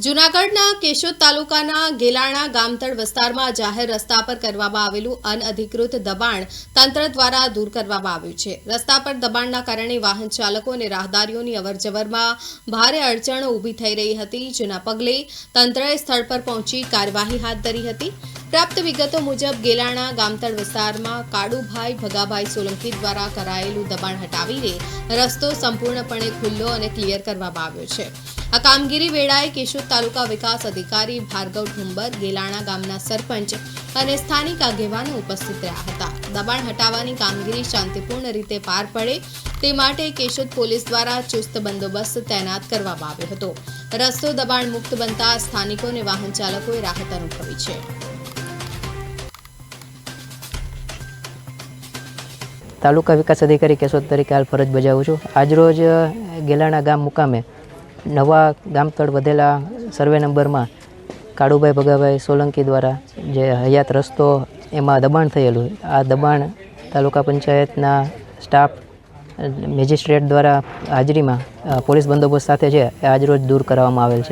જૂનાગઢના કેશોદ તાલુકાના ગેલાણા ગામતળ વિસ્તારમાં જાહેર રસ્તા પર કરવામાં આવેલું અનઅધિકૃત દબાણ તંત્ર દ્વારા દૂર કરવામાં આવ્યું છે। રસ્તા પર દબાણના કારણે વાહન ચાલકો અને રાહદારીઓની અવરજવરમાં ભારે અડચણો ઊભી થઈ રહી હતી, જેના પગલે તંત્રએ સ્થળ પર પહોંચી કાર્યવાહી હાથ ધરી હતી। પ્રાપ્ત વિગતો મુજબ ગેલાણા ગામતળ વિસ્તારમાં કાળુભાઈ ભગાભાઈ સોલંકી દ્વારા કરાયેલું દબાણ હટાવીને રસ્તો સંપૂર્ણપણે ખુલ્લો અને ક્લિયર કરવામાં આવ્યો છે। આ કામગીરી વેળાએ કેશોદ તાલુકા વિકાસ અધિકારી ભાર્ગવ ઠુંબર, ગેલાણા ગામના સરપંચ અને સ્થાનિક આગેવાનો ઉપસ્થિત રહ્યા હતા। દબાણ હટાવવાની કામગીરી શાંતિપૂર્ણ રીતે પાર પડે તે માટે કેશોદ પોલીસ દ્વારા ચુસ્ત બંદોબસ્ત તૈનાત કરવામાં આવ્યો હતો। રસ્તો દબાણ મુક્ત બનતા સ્થાનિકો અને વાહન ચાલકોએ રાહત અનુભવી છે। તાલુકા વિકાસ અધિકારી કેશોદ તરીકે હાલ ફરજ બજાવું છું। આજરોજ ગેલાણા ગામ મુકામે નવા ગામતળ વધેલા સર્વે નંબરમાં કાળુભાઈ ભગાભાઈ સોલંકી દ્વારા જે હયાત રસ્તો એમાં દબાણ થયેલું, આ દબાણ તાલુકા પંચાયતના સ્ટાફ મેજિસ્ટ્રેટ દ્વારા હાજરીમાં પોલીસ બંદોબસ્ત સાથે છે એ આજરોજ દૂર કરવામાં આવેલ છે।